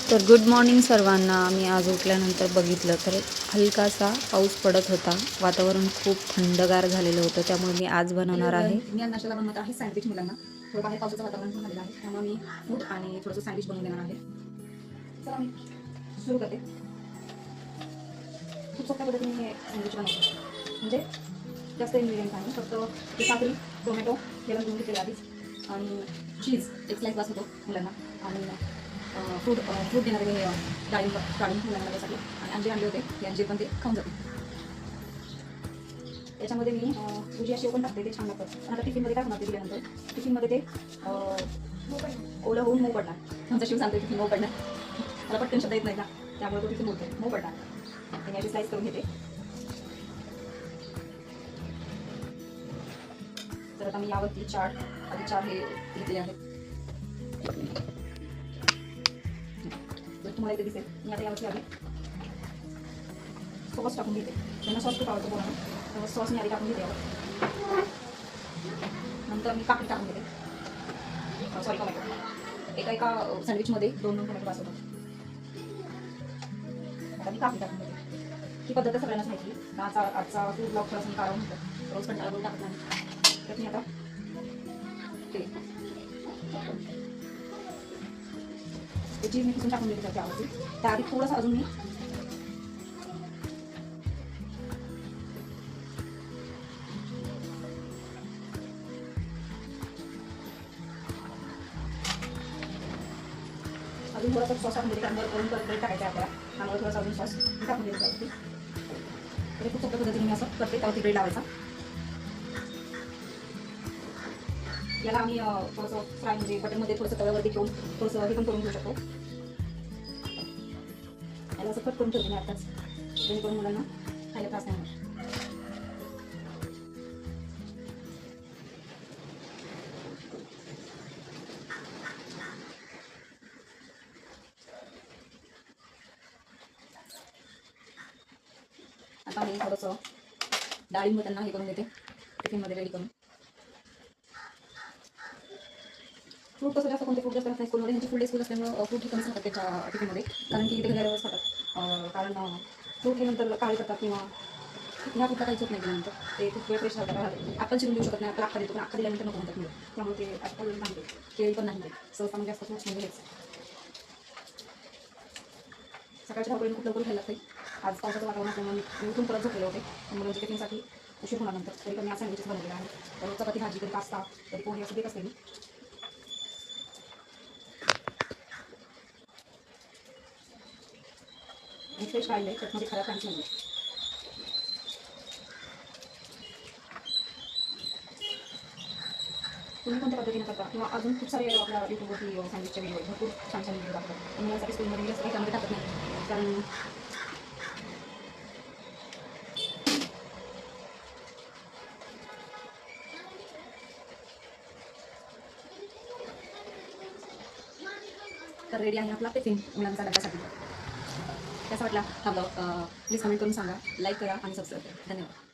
तर good morning सर्वांना. मी आज उठल्यानंतर बघितलं तर हलकासा पाऊस पडत होता. वातावरण खूप थंडगार झालेलं होतं, त्यामुळे मी आज बनवणार आहे. मी आज नाश्त्याला बनवत आहे सँडविच मुलांना. थोडं बाहेर पावसाचं वातावरण पण झालेलं आहे, त्यामुळे मी फ्रूट आणि थोडंसं सँडविच बनवून देणार आहे. चला मी सुरू करते. खूप सोप्या पद्धतीने हे सँडविच बनवते, म्हणजे जास्त इन्ग्रेडियंट आहे. फक्त काकडी, टोमॅटो याला घेऊन घेतलेले आधीच, आणि चीज एक स्लाइस वास होतो मुलांना, आणि फ्रूट देणारे हे डाळिंब मुलांना त्यासाठी, आणि अंजीर आणले होते, हे अंजीर पण ते खाऊन जाते. त्याच्यामध्ये मी भुजिया शेव पण टाकते, ते छान लागतं. पण आता टिफिनमध्ये काय होणार ते दिल्यानंतर, टिफिनमध्ये ते ओलं होऊन मऊ पडणार. आमचा शिव सांगते टिफिन मऊ पडणार, मला पटकन शब्द येत नाही ना, त्यामुळे तो टिफिन बोलतो मऊ पडणार. त्याने आधी स्लाइस करून घेते. तर आता मी यावरती आधी चार हे घेतले आहेत. तुम्हाला इथे दिसेल, मी आता यावरती आधी सॉस टाकून घेते. त्यांना सॉस खूप आवडतो बोला, तर सॉस मी आधी टाकून घेते यावर. नंतर मी काकडी टाकून घेते, सॉरी टोमॅटो. एका सँडविचमध्ये 2 टोमॅटो वास होतात. आता मी काकडी टाकून घेते. ही पद्धत सगळ्यांनाच माहिती. आजचा फूड ब्लॉग थोडासा मी काढून होतं, रोज कंटाळा करून टाकत नाही. तर मी आता ते चीज मी किसून टाकून देते त्यावरती. त्याआधी थोडंसं अजून मी थोडासा सॉस टाकून देते. त्यामुळे करून परत ब्रेड टाकायचा आहे आपल्याला, त्यामुळे थोडासा अजून सॉस टाकून देते त्यावरती. तरी खूप सोप्या पद्धतीने मी असं करते. त्यावरती ब्रेड लावायचा. याला आम्ही थोडंसं फ्राय म्हणजे बटरमध्ये थोडंसं तव्यावरती ठेवून थोडंसं हे पण करून घेऊ शकतो. याला असं कट करून ठेवते मी आताच, जेणेकरून मुलांना खायला त्रास नाही होणार. आता मी थोडंसं डाळिंब त्यांना हे करून देते, टिफिनमध्ये रेडी करून. फ्रूट कसं जास्त कोणते फ्रूट जास्त असतात स्कूलमध्ये, ह्यांची फुल डे स्कूल असल्यामुळे फ्रूट हे कमीच खातात त्याच्या टिफिनमध्ये, कारण की इथे घरी खातात. कारण फ्रूट हे नंतर काळे करतात किंवा ह्या कुठला काहीच होत नाही नंतर, ते खूप वेळ फ्रेश राहतात. ॲपल चिरून देऊ शकत नाही, ॲपल अख्खा देतो, पण अख्खा दिल्यानंतर नको म्हणतात मुलं, त्यामुळे ते ॲपल नाही देत, केळी पण नाही देत. सहसा म्हणजे जास्त फ्रूट्स म्हणजे हेच. सकाळच्या धावपळीने खूप लवकर खायला लागते. आज पावसाचं वातावरण असल्यामुळे मी उठून परत झोपलेले होते, मुलांच्या टिफिनसाठी उशीर होणार नंतर. तरी पण मी आज सँडविचेस बनवलेले आहे. तर चपाती भाजी, कधी पास्ता, कधी पोहे असं देत असते मी. आणि फ्रेश राहिले त्यामध्ये खराब काहीच नाही. तुम्ही कोणत्या पद्धतीने करता, किंवा अजून खूप सारे आपल्या यूट्यूबवरती सँडविचचे व्हिडिओ भरपूर छान व्हिडिओ दाखवतात. मुलांसाठी स्कूलमध्ये असं काही त्यामध्ये टाकत नाही, कारण तर रेडी आहे आपला टिफिन मुलांचा डब्यासाठी. कसा वाटला हा ब्लॉग प्लीज कमेंट करून सांगा, लाईक करा आणि सबस्क्राईब करा. धन्यवाद.